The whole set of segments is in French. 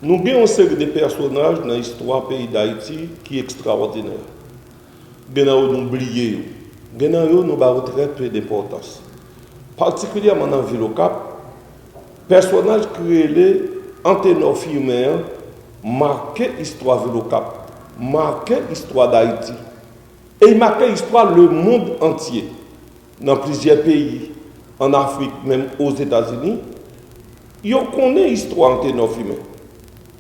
Nous avons une série de personnages dans l'histoire du pays d'Haïti qui est extraordinaire. Nous avons oublié. Nous avons très peu d'importance. Particulièrement dans la ville au Cap, personnage créé Anténor Firmin marqué l'histoire de ville au Cap, marqué l'histoire d'Haïti. Et il marquait l'histoire le monde entier. Dans plusieurs pays, en Afrique, même aux États-Unis, on connaît l'histoire d'Anténor Firmin.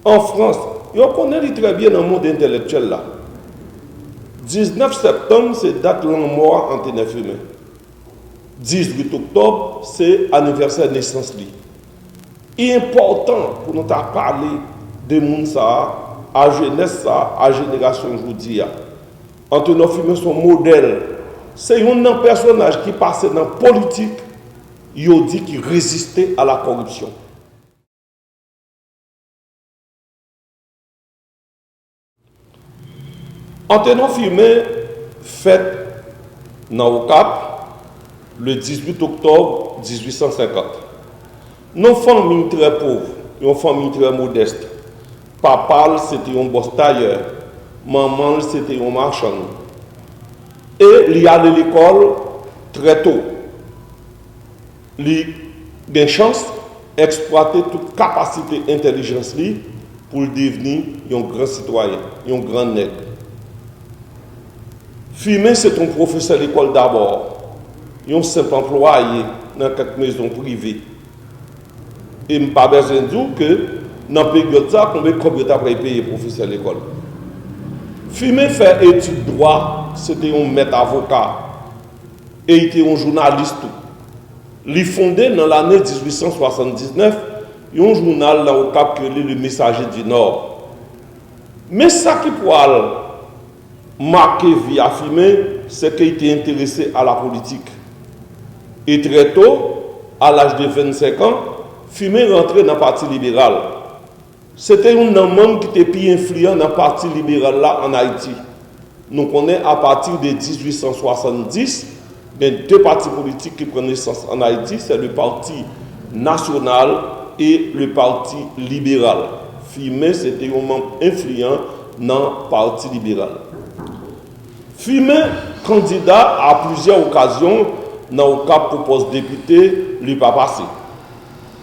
En France, on connaît très bien dans le monde intellectuel là. 19 septembre, c'est date de la mort Anténor Firmin. 18 octobre, c'est l'anniversaire de naissance. Il est important pour nous parler de Mounsa, à jeunesse, à génération aujourd'hui. Anténor Firmin, son modèle, c'est un personnage qui passait dans la politique, il dit qu'il résistait à la corruption. Anténor Firmin fête dans le Cap le 18 octobre 1850. Nos familles très pauvres, une famille très modeste. Papa, c'était un boss tailleur. Maman, c'était un marchand. Et il y a de l'école très tôt. Il a une chance d'exploiter toute capacité d'intelligence pour devenir un grand citoyen, un grand nègre. Firmin, c'est un professeur d'école d'abord. Un simple employé dans quelques maisons privées. Et je n'ai pas besoin de dire que dans la période ça, combien de temps payer professeur d'école. Firmin fait études de droit, c'était un maître avocat. Et il était un journaliste. Il fondé dans l'année 1879 un journal dans le Cap que le Messager du Nord. Mais ça qui pourrait marquer vie à Firmin, c'est qu'il était intéressé à la politique. Et très tôt, à l'âge de 25 ans, Firmin rentrait dans le Parti libéral. C'était un membre qui était plus influent dans le Parti libéral là en Haïti. Nous connaissons à partir de 1870, il y a deux partis politiques qui prennent naissance en Haïti, c'est le Parti national et le Parti libéral. Firmin, c'était un membre influent dans le Parti libéral. Firmin, candidat à plusieurs occasions dans le Cap pour poste député, lui pas passé.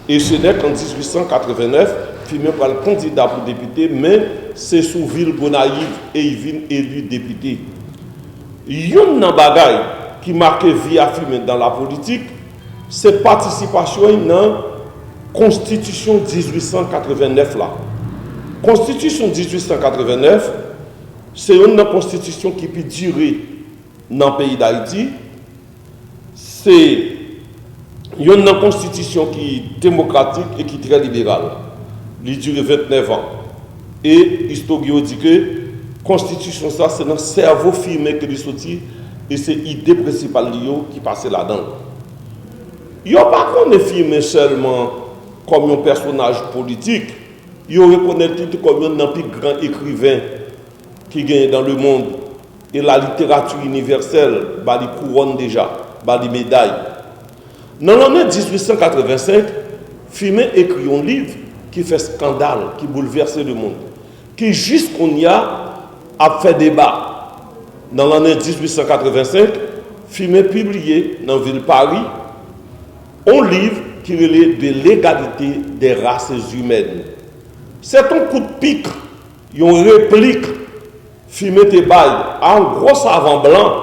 Et ce n'est qu'en 1889, Firmin pas le candidat pour député, mais c'est sous ville Gonaïve et il vient élu député. Il y a un bagage qui marque vie à Firmin dans la politique, c'est participation dans la Constitution 1889 là. Constitution 1889, c'est une constitution qui peut durer dans le pays d'Haïti. C'est une constitution qui est démocratique et qui est très libérale. Elle dure 29 ans. Et l'historien dit que la constitution, ça, c'est dans le cerveau Firmin que est sorti et c'est l'idée principale qui passe là-dedans. Il n'y a pas qu'on Firmin seulement comme un personnage politique, il reconnaît tout comme un plus grand écrivain qui gagne dans le monde. Et la littérature universelle, les couronne déjà, les médailles. Dans l'année 1885, Firmin écrit un livre qui fait scandale, qui bouleverse le monde, qui jusqu'on y a fait débat. Dans l'année 1885, Firmin publié dans la ville de Paris un livre qui relève de l'égalité des races humaines. C'est un coup de pique, une réplique. Firmin te bail à un gros savant blanc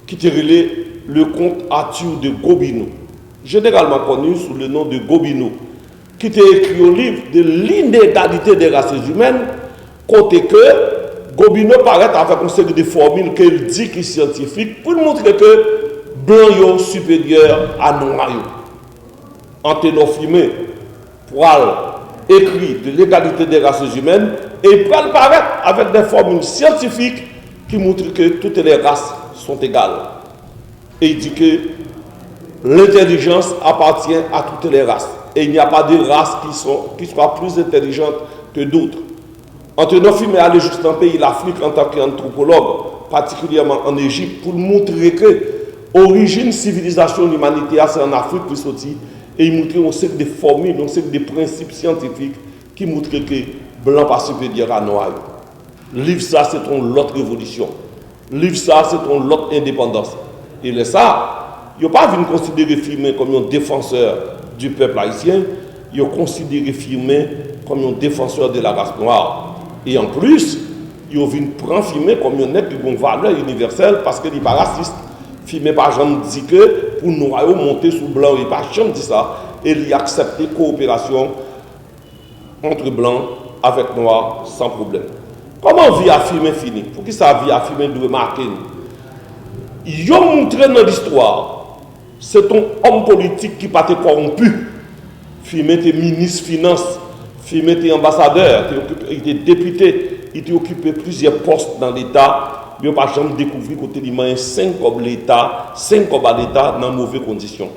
qui te relève le comte Arthur de Gobineau, généralement connu sous le nom de Gobineau, qui t'a écrit un livre de l'inégalité des races humaines, côté que Gobineau paraît avec une série de formules qu'il dit qu'il est scientifique pour montrer que blanc est supérieur à noir. Anténor Firmin pour écrire de l'égalité des races humaines et pour paraître avec des formules scientifiques qui montrent que toutes les races sont égales. Et il dit que l'intelligence appartient à toutes les races. Et il n'y a pas de races qui soient plus intelligentes que d'autres. Anténor Firmin est allé juste dans le pays l'Afrique en tant qu'anthropologue, particulièrement en Égypte, pour montrer que l'origine civilisation de l'humanité, c'est en Afrique qui sortit. Et il montre un série de formules, un série de principes scientifiques qui montre que blanc pas supérieur à noir. Livre ça, c'est ton l'autre révolution. Livre ça, c'est ton l'autre indépendance. Et là, ça, il n'y a pas vu considérer Firmin comme un défenseur du peuple haïtien, il a considéré Firmin comme un défenseur de la race noire. Et en plus, il a vu prendre Firmin comme un être qui a une valeur universelle parce qu'il n'est pas raciste. Firmin par exemple dit que pour nous monter sous blanc, il n'a pas jamais dit ça. Et il a accepté coopération entre blancs avec noirs sans problème. Comment vie à Firmin fini? Pour qui ça vie à Firmin doit marquer? Ils ont montré dans l'histoire, c'est un homme politique qui n'a pas été corrompu. Firmin était ministre des Finances, Firmin était ambassadeur, il était député, il était occupé plusieurs postes dans l'État. Il n'a pas jamais découvert qu'il y a 5 comme l'État, 5 comme à l'État dans de mauvaises conditions.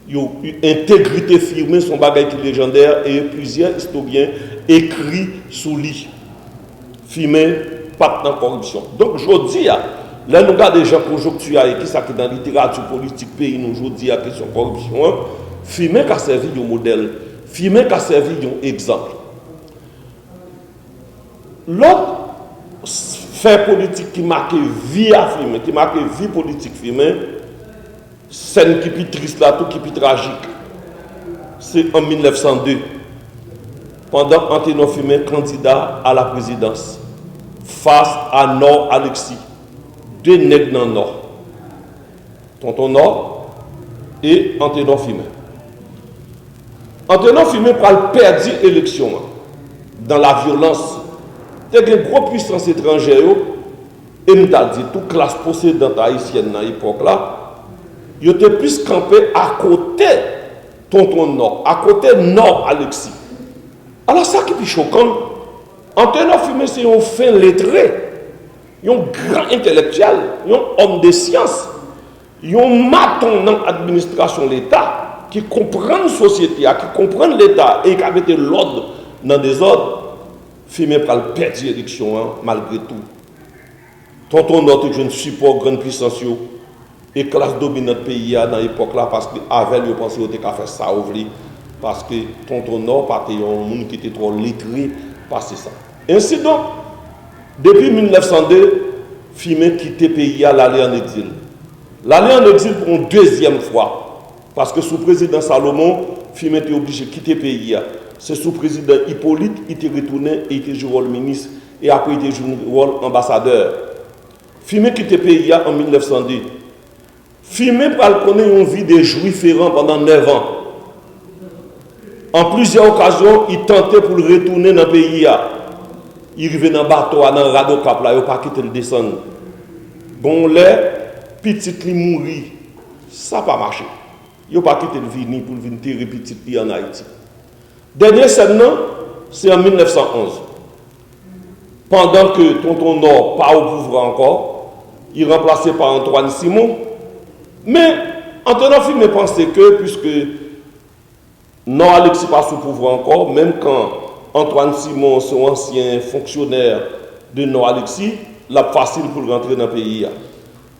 Il y a eu intégrité Firmin, son bagage qui est légendaire, et plusieurs historiens écrits sous lui. Firmin, pas dans la corruption. Donc, je dis, là, nous regardons des gens conjoncturels qui sont dans la littérature politique pays, nous aujourd'hui à la question de corruption. Firmin a servi de modèle, Firmin a servi d'exemple. L'autre fait politique qui marque vie à Firmin, qui marque vie politique Firmin, scène qui est triste là, tout qui est tragique. C'est en 1902, pendant Anténon Firmin candidat à la présidence, face à Nord Alexis, 2 nègres dans le Nord, Tonton Nord et Anténon Firmin. Anténon Firmin pour perdre l'élection dans la violence. Il y a une grosse puissance étrangère et nous avons dit toute classe possédante haïtienne dans l'époque là, il était plus campé à côté Tonton Nord, à côté Nord Alexis. Alors ça qui est choquant, Anténon Firmin c'est un fin lettré, un grand intellectuel, un homme de science, un maton dans l'administration de l'État qui comprend la société, qui comprend l'État et qui a mis l'ordre dans des ordres. Firmin pour perdre l'élection malgré tout. Tonton Nord est un support grande puissance et classe dominante pays dans l'époque là parce qu'avant il pensait qu'il avait fait ça parce que Tonton Nord était un monde qui était trop lettré passer ça. Ainsi donc, depuis 1902, Firmin quitté le pays à l'aller en exil. L'aller en exil pour une deuxième fois parce que sous président Salomon, Firmin était obligé de quitter le pays. C'est sous président Hippolyte, il était retourné et il était joué rôle ministre et après il était joué rôle ambassadeur. Firmin quitté le pays en 1902. Firmin connaît une vie de juif errant pendant 9 ans. En plusieurs occasions, il tentait pour le retourner dans le pays. Il arrivait dans le bateau, dans le radeau cap, il n'a pas quitté le descendre. Bon, les petits qui mourent, ça n'a pas marché. Il n'a pas quitté le venir pour venir tirer petit qui en Haïti. Dernier scène, c'est en 1911. Pendant que Tonton Nord pas au pouvoir encore, il est remplacé par Antoine Simon. Mais Antoine Firmin pensait que, puisque Nord Alexis pas sous pouvoir encore, même quand Antoine Simon, son ancien fonctionnaire de Nord Alexis, l'a facile pour rentrer dans le pays.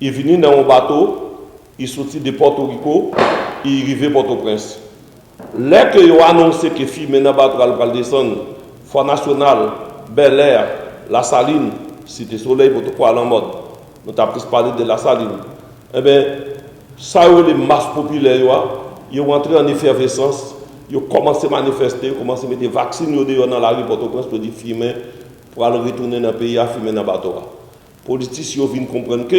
Il est venu dans un bateau, il est sorti de Porto Rico, il est arrivé à Port-au-Prince. Là que ils ont annoncé que Firmin n'a pas le descendre, Foire Nationale, Bel Air, La Saline, Cité Soleil, pour tout aller en mode. Nous avons parlé de La Saline. Eh bien, ça y est, les masses populaires, ils ont entré en effervescence, ils ont commencé à manifester, ils ont commencé à mettre des vaccins dans la rue Port-au-Prince pour dire Firmin, pour aller retourner dans le pays, à Firmin dans le bateau. Les politiciens viennent comprendre que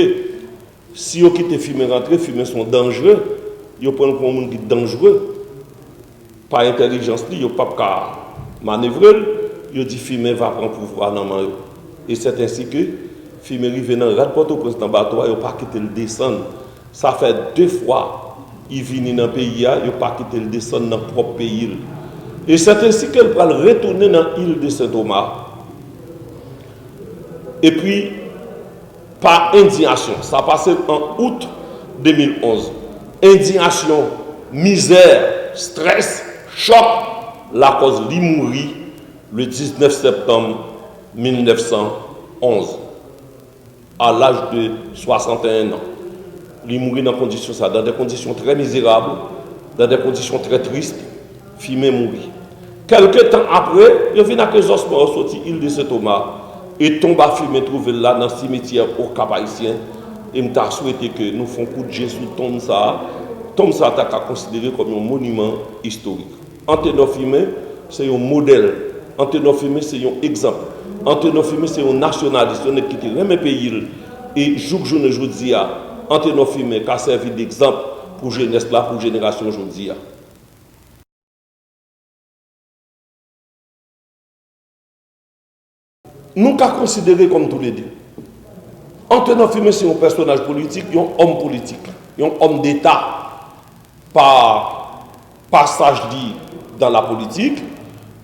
si ils quittent Firmin rentrer, Firmin sont dangereux, ils prennent comme un monde qui est dangereux. Par intelligence, ils ne peuvent pas manœuvrer, ils disent Firmin va prendre pouvoir dans le et c'est ainsi que Firmin arrive dans le Port-au-Prince dans le bateau, il n'a pas quitté le descendre. Ça fait 2 fois qu'il vient dans le pays, il n'a pas quitté le descendre dans le propre pays. Et c'est ainsi qu'il va retourner dans l'île de Saint-Thomas. Et puis, par indignation, ça a passé en août 2011. Indignation, misère, stress, choc, la cause lui mourit le 19 septembre 1911, à l'âge de 61 ans. Il mourit dans des conditions très misérables, dans des conditions très tristes. Firmin mourit. Quelques temps après, il vient à que Osman sorti île de Saint-Thomas et tombe à fumer trouvé là dans le cimetière au Cap-Haïtien. Et je souhaité que nous fassions coup de jet sur tombe ça. Tombe ça est considéré comme un monument historique. Anténor Fimé, c'est un modèle. Anténor Fimé, c'est un exemple. Anténor Fimé, c'est un nationaliste. On est quitté le pays. Et jour aujourd'hui, Anténor Fimé a servi d'exemple pour jeunesse là, pour génération aujourd'hui. Nous avons considéré comme tous les deux. Anténor Fimé, c'est un personnage politique, un homme politique, un homme d'État, par passage dit dans la politique.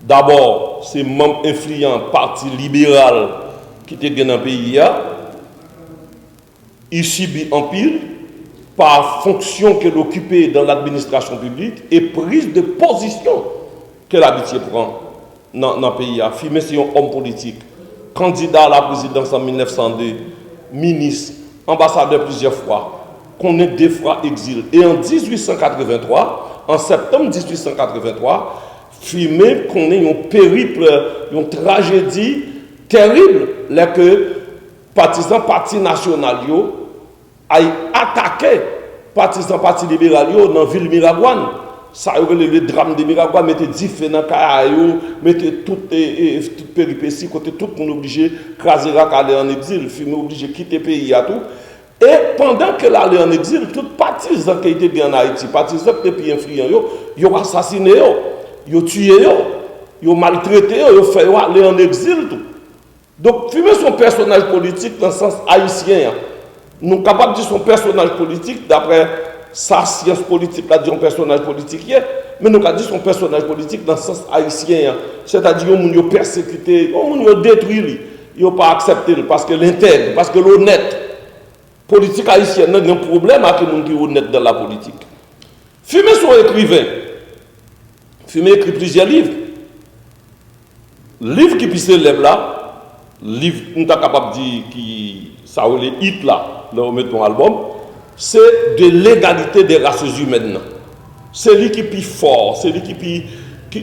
D'abord, c'est membre influent parti libéral qui était dans le pays. Il subit en pile par fonction qu'elle occupait dans l'administration publique et prise de position qu'elle habituée prend dans le pays. Fimé, c'est un homme politique. Candidat à la présidence en 1902, ministre, ambassadeur plusieurs fois, qu'on ait deux fois exil. Et en 1883, en septembre 1883, Fimé qu'on ait un périple, une tragédie terrible, là que partisans parti national aient attaqué partisans parti libéral dans la ville de Miragouane. Ça a le drame de Miragouane, mettez 10 feux dans le mettez toutes péripéties, côté tout le monde obligé de craser aller en exil, Fimé obligé de quitter le pays à tout. Et pendant qu'elle allait en exil, tous les partisans qui étaient en Haïti, partisans qui étaient influents, ils ont assassiné, ils ont tué, ils ont maltraité, ils ont fait aller en exil. Tout. Donc, Fimé son personnage politique dans le sens haïtien. Nous sommes capables de dire son personnage politique d'après sa science politique, là, dit un personnage politique, mais nous avons dit son personnage politique dans le sens haïtien. C'est-à-dire qu'ils ont persécuté, ils ont détruit, ils n'ont pas accepté parce que l'intègre, parce que l'honnête. Politique haïtienne n'a un problème avec les gens qui sont honnêtes dans la politique. Fimé son écrivain. Fimé écrit plusieurs livres. Livre qui puisse lève là, livre, nous sommes capables de dire qui ça ou les hits là, là on met ton album, c'est de l'égalité des races humaines. C'est lui qui est plus fort, c'est lui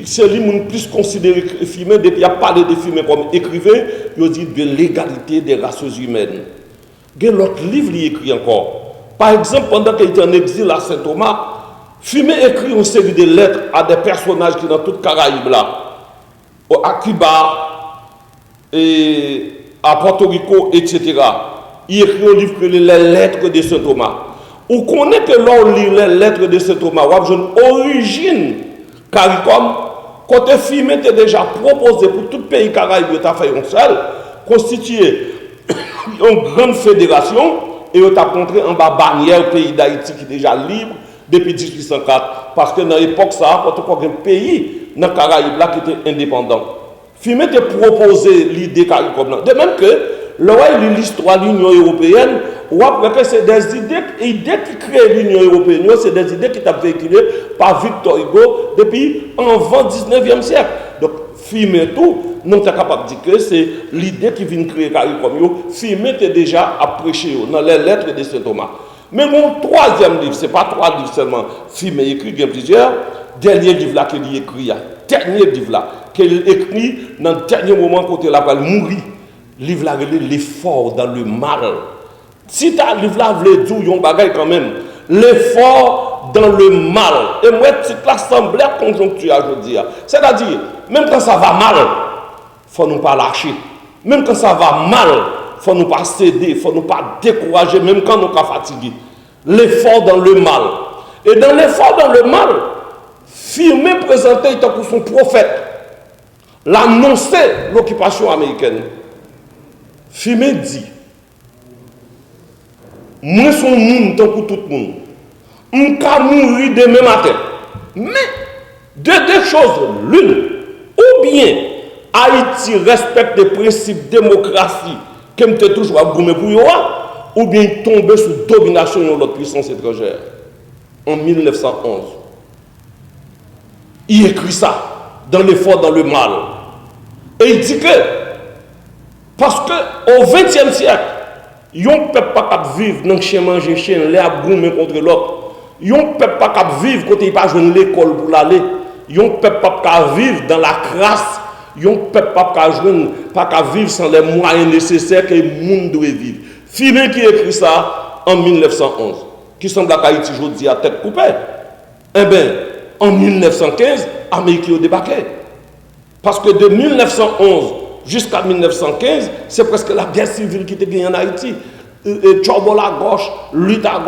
c'est lui qui plus considéré Fimé, depuis il a parlé de Fimé comme écrivain, il dit de l'égalité des races humaines. Il y a l'autre livre qui écrit encore. Par exemple, pendant qu'il était en exil à Saint-Thomas, Fimé écrit une série de lettres à des personnages qui sont dans toute Caraïbes là, à Cuba, et à Porto Rico, etc. Il écrit un livre que les lettres de Saint-Thomas. On connaît que l'on lit les lettres de Saint-Thomas, on a une origine CARICOM, côté Fimé était déjà proposé pour tout pays Caraïbes, il a fait un seul, constitué une grande fédération et on a montré en bas bannière pays d'Haïti qui est déjà libre depuis 1804 parce que dans l'époque ça quand on a un pays dans les Caraïbes là qui était indépendant. Fimé a proposé l'idée CARICOM de même que l'histoire de l'Union européenne on voit que c'est des idées qui créent l'Union européenne, c'est des idées qui sont véhiculées par Victor Hugo depuis avant le 19e siècle. Donc Fimé tout nous sommes capables de dire que c'est l'idée qui vient créer CARICOM. Fimé était déjà à prêcher dans les lettres de Saint-Thomas. Mais mon troisième livre, ce n'est pas 3 livres seulement. Fimé écrit, il y a plusieurs. Dernier livre là qu'il écrit, dernier livre là qu'il écrit dans le dernier moment quand il a mourir. Livre là, l'effort dans le mal. Si tu as le livre là, vous dire, il y a un bagage quand même. L'effort dans le mal. Et moi, c'est l'assemblée conjoncturelle, je veux dire. C'est-à-dire, même quand ça va mal, il ne faut nous pas lâcher. Même quand ça va mal, il ne faut nous pas céder, il ne faut nous pas décourager, même quand nous sommes fatigués. L'effort dans le mal. Et dans l'effort dans le mal, Fimé présenté pour son prophète, l'annoncer l'occupation américaine. Fimé dit, moi son monde tant que tout le monde. On peut mourir demain matin. Mais, de deux choses, l'une, ou bien Haïti respecte les principes de démocratie, comme tu es toujours à gommer pour eux, ou bien tomber sous domination de l'autre puissance étrangère. En 1911. Il écrit ça, dans l'effort, dans le mal. Et il dit que, parce qu'au XXe siècle, il ne peut pas vivre dans le chien manger chien, les à gommer contre l'autre. Yon ne peut pas vivre quand il n'y a pas de l'école pour l'aller. yon peuple pas vivre dans la crasse, yon peuple pas vivre sans les moyens nécessaires que le monde doit vivre. Fumer qui écrit ça en 1911, qui semble à Haïti aujourd'hui à tête coupée. Eh bien, en 1915, l'Amérique a débarqué. Parce que de 1911 jusqu'à 1915, c'est presque la guerre civile qui était gagnée en Haïti. Tchobol à gauche, lutte à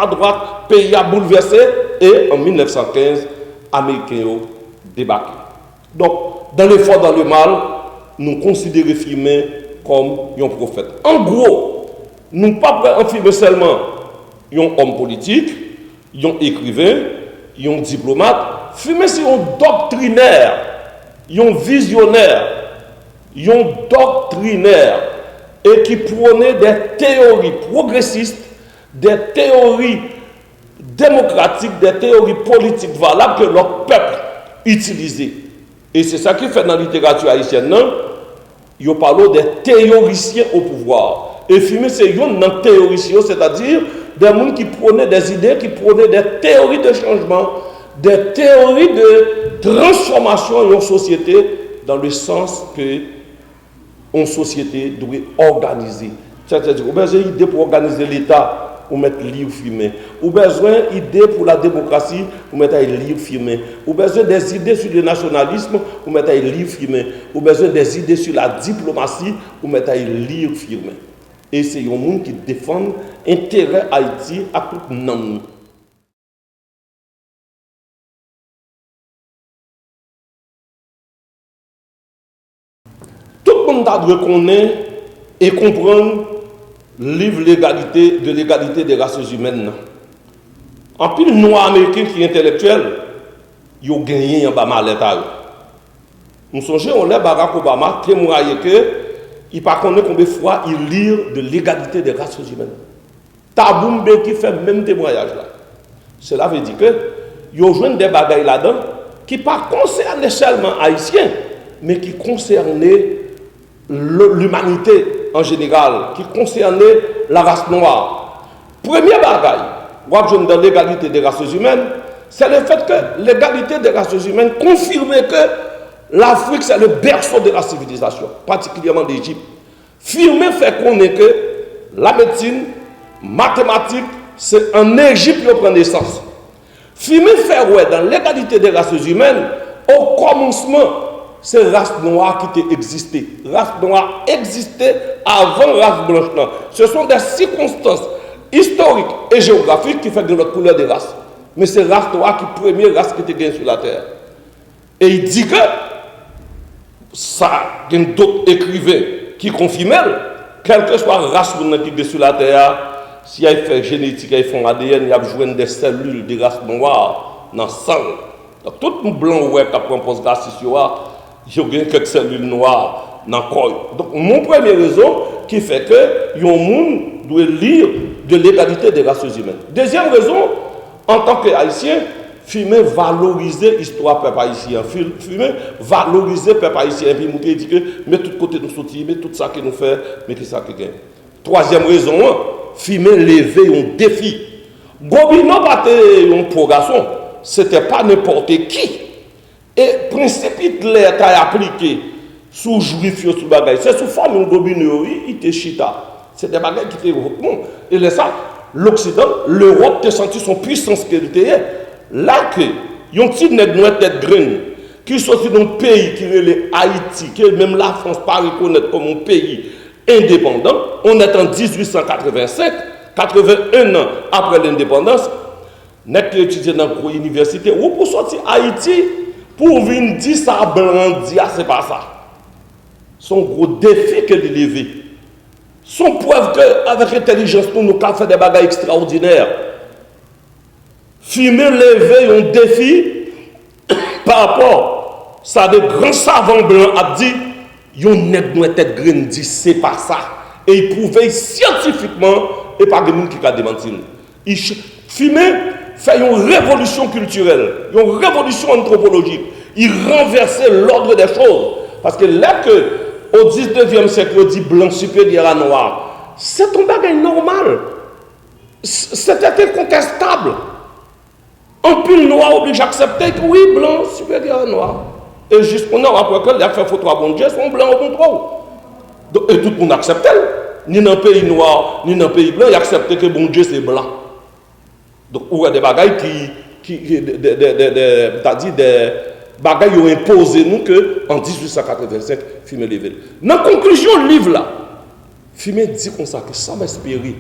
droite, pays a bouleversé. Et en 1915, l'Américain a débarqué. Donc, dans l'effort, dans le mal, nous considérons Fumer comme un prophète. En gros, nous ne pouvons pas affirmer seulement un homme politique, un écrivain, un diplomate. Fumer, c'est un doctrinaire, un visionnaire, un doctrinaire, et qui prônait des théories progressistes, des théories démocratiques, des théories politiques valables que leur peuple utilisait. Et c'est ça qui fait dans la littérature haïtienne, il parle des théoriciens au pouvoir. Et Fumer, c'est un théoricien, c'est-à-dire des gens qui prônaient des idées, qui prônaient des théories de changement, des théories de transformation en société, dans le sens que une société doit organiser. C'est-à-dire, on a besoin d'idées pour organiser l'État, ou mettre livre Fumer. Ou besoin d'idées pour la démocratie, ou mettre un livre Fumer. Ou besoin des idées sur le nationalisme, ou mettre un livre Fumer. Ou besoin des idées sur la diplomatie, ou mettre un livre Fumer. Et c'est un monde qui défend l'intérêt Haïti à tout le monde. Tout le monde doit connaître et comprendre le livre de l'égalité des races humaines. En plus, les Noirs américains qui sont intellectuels, ils ont gagné en bas mal l'État. Nous songeons, on a Barack Obama témoigné que il ne connaît pas combien de fois il lit de l'égalité des races humaines. Taboumbe qui fait le même témoignage là. Cela veut dire que il y a des bagailles là-dedans qui ne concernent seulement les Haïtiens, mais qui concernent l'humanité en général, qui concernent la race noire. Premier bagaille, dans l'égalité des races humaines, c'est le fait que l'égalité des races humaines confirme que l'Afrique, c'est le berceau de la civilisation, particulièrement d'Égypte. Fumer fait connaître que la médecine, mathématiques, c'est en Égypte qu'on prend naissance. Fumer fait ouais, dans l'égalité des races humaines, au commencement, c'est la race noire qui existait. La race noire existait avant la race blanche. Non. Ce sont des circonstances historiques et géographiques qui font de notre couleur de race. Mais c'est la race noire qui est la première race qui était gagnée sur la terre. Et il dit que ça, il y a d'autres écrivains qui confirment, quelle que soit la race qui est sur la terre, si ils font génétique, ils font ADN, ils ont besoin des cellules de race noire dans le sang. Donc, tout le blanc qui prend post-race, il y a quelques cellules noires dans le corps. Donc, mon première raison qui fait que les gens doivent lire de l'égalité des races humaines. Deuxième raison, en tant qu'Haïtien, Fumer valoriser l'histoire peuple haïtien. Fumer valoriser le peuple haïtien. Et puis, il dit que, mais tout côté nous sortir, mais tout ça que nous faisons, mais qui ça qui gagne. Troisième raison, Fumer lever un défi. Gobino battait un progression, c'était pas n'importe qui. Et le principe Hitler a appliqué sous juif, sous bagaille. C'est sous forme de Gobino, il était chita. C'est des bagailles qui étaient bon. Et là, ça, l'Occident, l'Europe a senti son puissance qu'elle était. Là que, y a un petit nègre tête graine qui sorti d'un pays qui est Haïti, que même la France pas reconnaître comme un pays indépendant, on est en 1885, 81 ans après l'indépendance, net qui étudié dans une université, ou pour sortir Haïti, pour venir dire ça blanc, dire c'est pas ça. Son gros défi que de lever. Son preuve qu'avec l'intelligence, nous avons fait des bagages extraordinaires. Fumer lever un défi par rapport à ça, de grands savants blancs a dit, yon net doit être grain dit c'est pas ça. Et il prouvait scientifiquement et pas de monde qui a démenti. Fumer fait une révolution culturelle, une révolution anthropologique. Il renversait l'ordre des choses. Parce que là que au 19e siècle, on dit blanc supérieur à noir, c'est un bagage normal. C'était incontestable. En pile noir oblige d'accepter que oui, blanc supérieur à noir. Et jusqu'on a après que les fait photo à bon Dieu sont blancs au contrôle. Et tout le monde accepte. Ni dans le pays noir, ni dans le pays blanc, il accepte que bon Dieu c'est blanc. Donc, il y a des bagailles des bagailles ont imposé nous que en 1885, fumer levé. Dans la conclusion du livre là, fumer dit comme ça que ça m'espérer.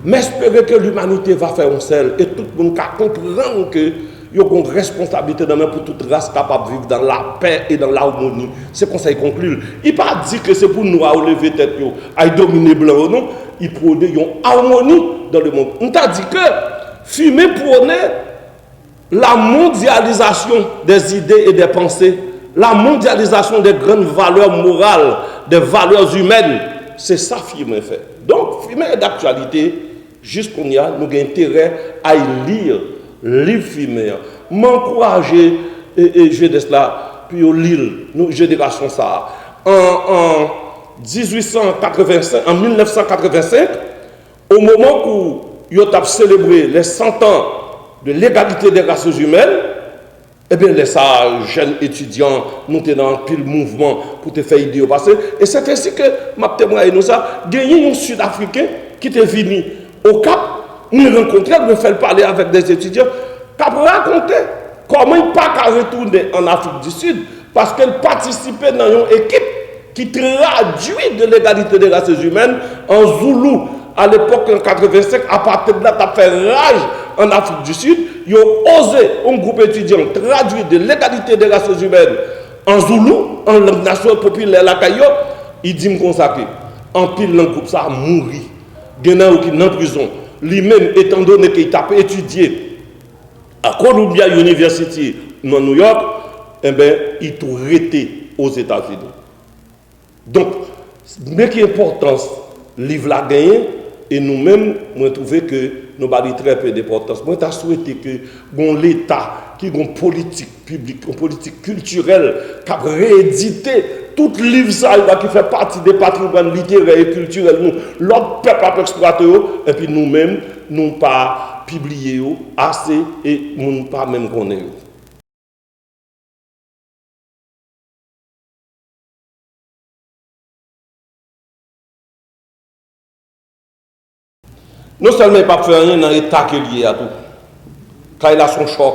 M'espérer que l'humanité va faire un seul et tout le monde comprend que il y a une responsabilité pour toute race capable de vivre dans la paix et dans l'harmonie. C'est comme ça qu'il conclut. Il n'a pas dit que c'est pour nous à lever tête, à dominer blanc ou non. Il produit une harmonie dans le monde. On t'a dit que fumer prônait la mondialisation des idées et des pensées, la mondialisation des grandes valeurs morales, des valeurs humaines. C'est ça que fumer fait. Donc, fumer est d'actualité. Jusqu'on y a, nous avons intérêt à y lire le livre fumer. M'encourager et je de cela, puis au lire, nous, génération ça. En 1885, en 1985, au moment où ils ont célébré les 100 ans de l'égalité des races humaines, eh bien, les jeunes étudiants, nous étions dans pile mouvement pour te faire idée au passé. Et c'est ainsi que, ma témoigne nous a gagné un Sud-Africain qui était venu au Cap, nous rencontrer, nous faire parler avec des étudiants, qui raconté comment il n'a pas qu'à retourner en Afrique du Sud, parce qu'elle participait dans une équipe qui traduit de l'égalité des races humaines en Zoulou. À l'époque, en 85, à partir de là, tu as fait rage en Afrique du Sud. Ils ont osé, un groupe étudiant, traduire de l'égalité des races humaines en Zoulou, en langue nationale populaire, la Kayo. Il dit comme ça que, en pile, le groupe ça a mouru. Il y en a qui sont en prison. Lui-même, étant donné qu'il a étudié à Columbia University, dans New York, eh bien, il est arrêté aux États-Unis. Donc, mais qui importance, le livre l'a gagné, et nous-mêmes, nous avons trouvé que nous avons très peu d'importance. Moi, je souhaité que l'État, qui a une politique publique, une politique culturelle, qui a réédité tout livre ça, qui fait partie des patrimoines littéraires et culturels, l'autre peuple a exploité, et puis nous-mêmes, nous n'avons pas publié assez, et nous n'avons pas même connaître. Non seulement il ne peut pas faire rien dans l'état qui est lié à tout. Quand il a son choc,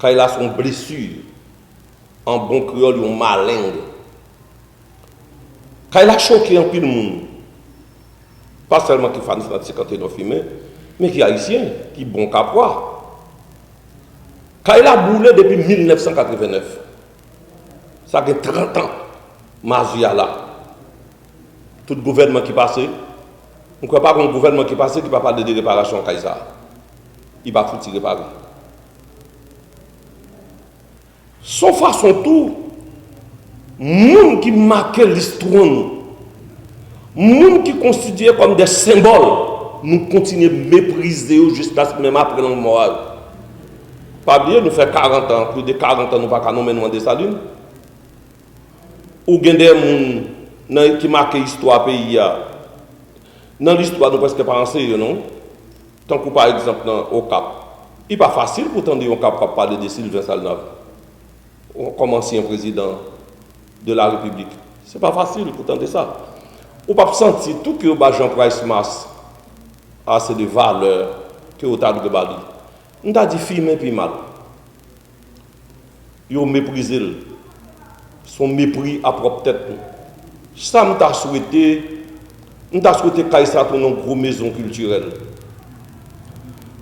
quand il a son blessure, en bon créole, il est malingue. Quand il a choqué un peu le monde, pas seulement qui fait 59 films, mais qui est haïtien, qui est bon capois. Quand il a boulé depuis 1989, ça fait 30 ans, Mazia là, tout le gouvernement qui passait, on ne croit pas qu'un gouvernement qui passe qui ne va pas parler de réparation en Kaïsa. Il va foutre réparer. Sauf façon tout, monde qui marque l'histoire, monde qui considère comme des symboles, nous continuons à mépriser jusqu'à ce même après la mort. Pas bien, nous faisons 40 ans, plus de 40 ans, nous ne pouvons pas nous demander ça. Ou bien des gens qui marquent l'histoire pays. Dans l'histoire, nous ne pouvons pas enseigner, non? Tant que par exemple, au Cap, il n'est pas facile pour tendre au Cap pour parler de Sylvain Salnave, comme ancien président de la République. Ce n'est pas facile pour tendre ça. On ne peut pas sentir tout que Jean Price Mass a ces valeurs que au tas de Bali. On a dit filmer puis mal. Ils ont méprisé son mépris à propre tête. Ça m'a souhaité. Nous avons souhaité que ça soit une grosse maison culturelle.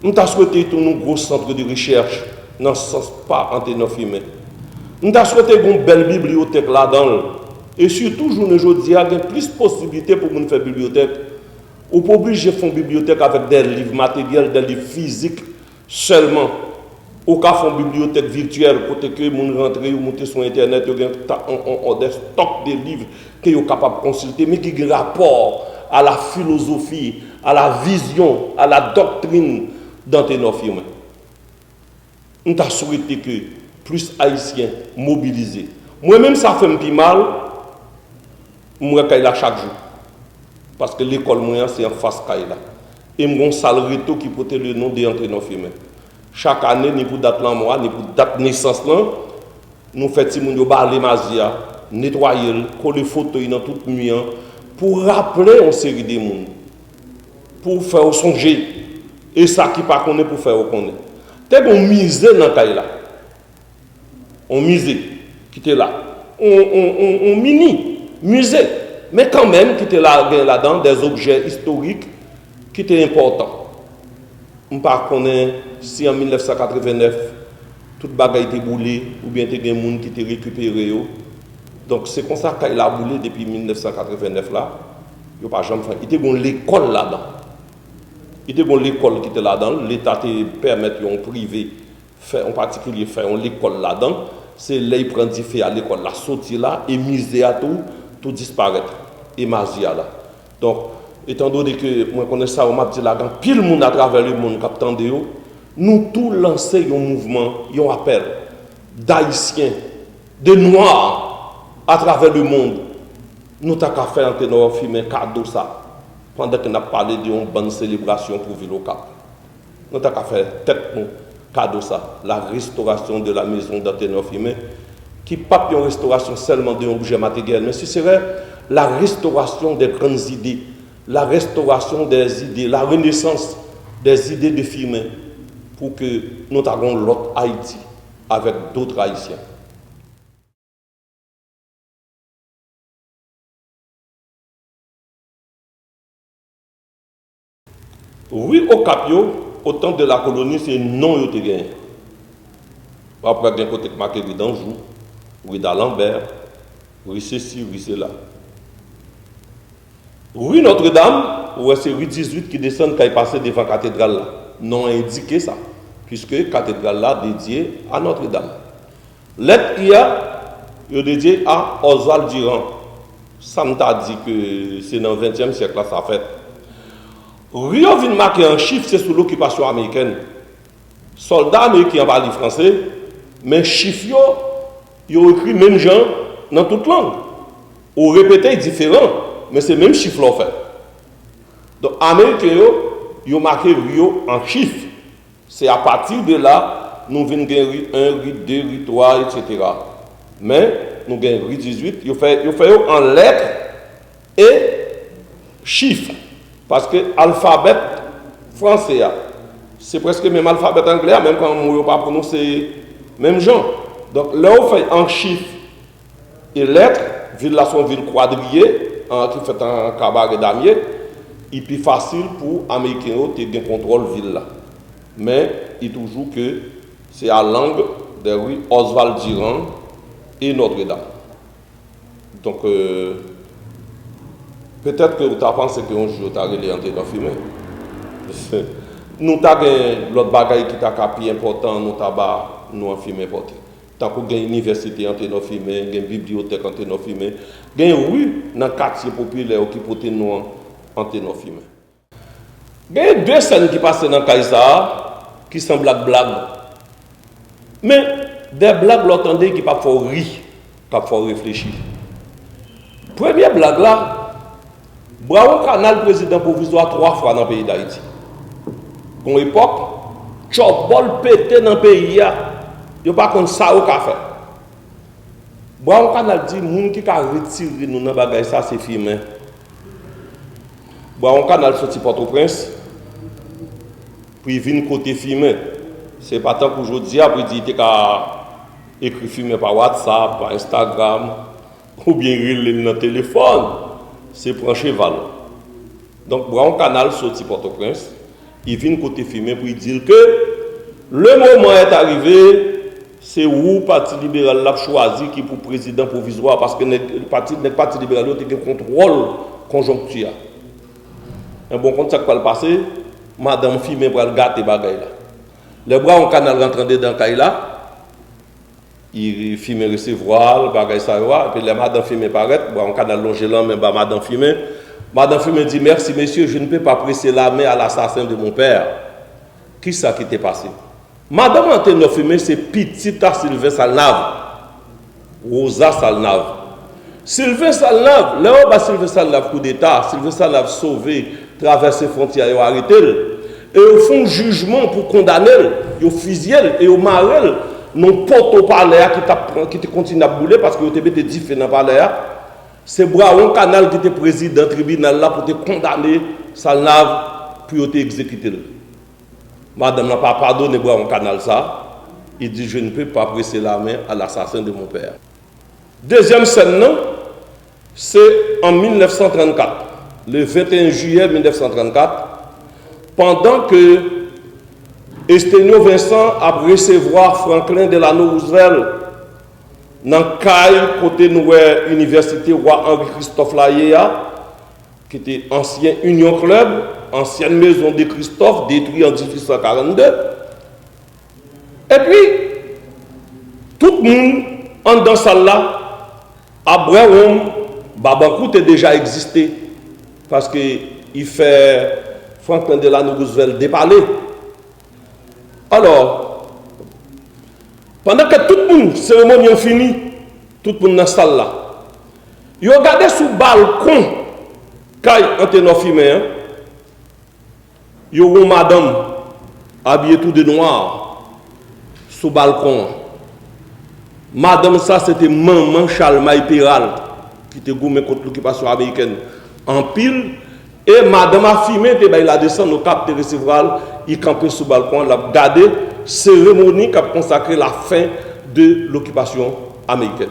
Nous avons souhaité que un gros centre de recherche, dans ce sens pas anténophimé. Nous avons souhaité une belle bibliothèque là-dedans. Et surtout, je ne dis, il y a plus de possibilités pour nous faire bibliothèque. Ou pour obliger de faire une bibliothèque avec des livres matériels, des livres physiques seulement. Ou qu'à faire une bibliothèque virtuelle, pour que les gens rentrent ou monter sur Internet, il y a des stocks de livres qu'ils sont capables de consulter, mais qui ont rapport à la philosophie, à la vision, à la doctrine d'Anténophie. Nous avons souhaité que plus Haïtiens mobilisés. Moi-même, ça fait un peu mal, moi, je là chaque jour. Parce que l'école moyenne, c'est en face de là. Et mon salle réto qui portait le nom d'Anténophie. chaque année, ni pour date l'an mois, ni pour date naissance là, nous faisons des gens qui mazia, nettoyer, coller photos dans toute nuit, pour rappeler une série de monde, pour faire songer, et ça qui pas connaît pour faire connaître. T'es bon misé dans le cas là, on misé qui était là, on mini musée, mais quand même qui était là-dedans des objets historiques qui étaient importants. On ne connaît pas si en 1989 toute bagaille était boulée ou bien il y a des gens qui étaient récupérés. Donc c'est comme ça qu'il a boulé depuis 1989 là. Il n'y a pas jamais fait. Il y a l'école là-dedans. Il y a l'école qui était là-dedans. L'État te permet un privé, en particulier faire l'école là-dedans. C'est là il prend du fait à l'école, la sortie là, et misé à tout disparaître. Et mazia là. Donc, étant donné que moi connais ça, on m'a dit là, pile monde à travers le monde captant de eux, nous tous lancer un mouvement, un appel d'Haïtiens, de Noirs à travers le monde. Nous t'as qu'à faire un ténor filmer cadeau ça. Pendant qu'on a parlé d'une bonne célébration pour Ville au Cap. Nous t'as qu'à faire tête cadeau ça, la restauration de la maison d'Anténor Fimé, qui n'est pas une restauration seulement d'un objet matériel, mais ce serait la restauration des grandes idées, la restauration des idées, la renaissance des idées de Fimé, pour que nous ayons l'autre Haïti avec d'autres Haïtiens. Oui, au Capio, au temps de la colonie, c'est non yo te gagné. Après, d'un côté, marqué rue d'Anjou, rue d'Alembert, rue ceci, rue cela. Rue Notre-Dame, c'est rue 18 qui descend quand il passe devant la cathédrale là. Non indiqué ça, puisque la cathédrale là dédiée à Notre-Dame. Lettre IA, est dédiée à Oswald Durand. Ça m'a dit que c'est dans le 20e siècle là ça fait. Rio vient marquer un chiffre, c'est sous l'occupation américaine. Soldats américains parlent français, mais chiffres, ils ont écrit même gens dans toute langue. Ou répété différent, mais c'est le même chiffre en fait. Donc, américains, ils ont marqué Rio en chiffres. C'est à partir de là, nous venons gagner rue 1, rue 2, rue 3, etc. Mais nous gagnons rue 18, ils ont fait en lettres et chiffres. Parce que l'alphabet français, c'est presque le même alphabet anglais, même quand on ne peut pas prononcer même genre. Donc là, on fait en chiffres et lettres, ville là sont ville quadrillée, qui fait un cabaret damier, et puis facile pour les Américains de contrôle ville là. Mais il toujours que c'est à langue de rue Oswald Durand et Notre-Dame. Donc, peut-être que vous avez pensé qu'un jour, vous avez Anténor Fimé. Nous avons l'autre bagaille qui est plus important, nous avons filmé important. Tant qu'on a une université Anténor Fimé, une bibliothèque Anténor Fimé, il y a une rue dans le quartier populaire qui porte nous Anténor Fimé. Il y a deux scènes qui passent dans le Kaïsa qui sont blagues. Mais des blagues, l'entendez qui ne pas faut rire, qui ne faut réfléchir. Première blague là, Bravo Canal président provisoire 3 fois dans le pays d'Haïti. Pour l'époque, Chopbol pété dans le pays, il n'y a pas comme ça au café. Bravo Canal dit, les gens qui ont retiré nous dans le ça, c'est filmé. Bravo Canal sorti Port-au-Prince, puis il vient côté filmé. Ce n'est pas tant qu'aujourd'hui, après il dit qu'il a écrit filmé par WhatsApp, par Instagram, ou bien il dans le téléphone. C'est pour un cheval. Donc, Brown Canal sorti Port-au-Prince, il vient côté filmé pour dire que le moment est arrivé, c'est où le Parti libéral l'a choisi qui pour président provisoire parce que le Parti libéral a un contrôle conjoncturel. Un bon compte, ça qui va le passer, madame filmé pour le gâter bagaille là. Le Brown Canal rentre dans le là, il filme recevoir, le bagage ça va, et puis la madame filme paraît, on canal longé là, mais madame filme. Madame filme dit merci monsieur, je ne peux pas presser la main à l'assassin de mon père. Qui ça qui t'est passé? Madame Anténor Fimé, c'est petite Sylvain Salnave. Rosa Salnave. Sylvain Salnave, là où Sylvain Salnave coup d'état, Sylvain Salnave sauvé, traversé frontières et arrêté. Et au fond, jugement pour condamner. ils fusillé et ils marré non porte au palais qui continue à bouler parce que vous avez été diffé dans le palais. C'est Braon Canal qui était président du tribunal là pour te condamner Salnave pour te exécuter. Madame n'a pas pardonné Braon Canal ça. Il dit je ne peux pas presser la main à l'assassin de mon père. Deuxième scène, c'est en 1934, le 21 juillet 1934, pendant que Estenio Vincent a recevoir Franklin Delano Roosevelt dans le côté nouvelle université roi Henri-Christophe Laïa, qui était ancien Union Club, ancienne maison de Christophe, détruite en 1842. Et puis, tout le monde en dans salle là, Abraham Babancourt a déjà existé parce qu'il fait Franklin Delano Roosevelt déparler. Alors, pendant que tout le monde, cérémonie est finie, tout le monde dans la salle là, ils ont regardé sous le balcon, quand ils ont filmé, ils ont madame habillée tout de noir sous le balcon. Madame, ça c'était maman Chalmaï Péral qui était gourmet contre l'occupation américaine en pile. Et madame a filmé, il a descendu au cap de recevoir, il campait sous le balcon, il a regardé la cérémonie qui a consacré la fin de l'occupation américaine.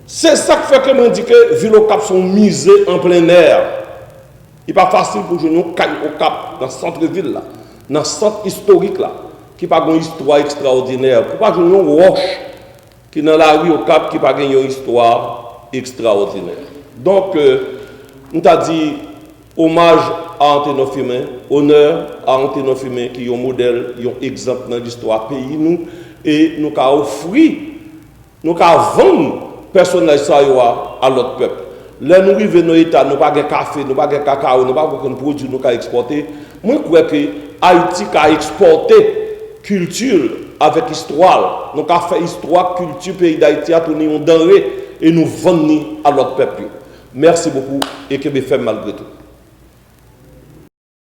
C'est ça qui fait que je dis que ville au cap sont misés en plein air. Il n'est pas facile pour nous au cap dans le centre-ville, dans le centre historique, là, qui n'a pas une histoire extraordinaire. Pour pas nous roche qui dans la rue au cap qui n'a pas une histoire extraordinaire. Donc, nous avons dit hommage à Anténo Fumain, honneur à Anténo Fumain qui est un modèle, un exemple dans l'histoire du pays, nous, et nous avons offert, nous avons vendu personnage à l'autre peuple. Là, nous vivons dans l'État, nous n'avons pas de café, nous n'avons pas de cacao, nous n'avons pas de produit nous avons exporté. Moi, je crois que Haïti a exporté culture avec histoire. Nous avons fait histoire, culture, pays d'Haïti a tourné en denrée et nous vendons à l'autre peuple. Merci beaucoup et que me fait malgré tout.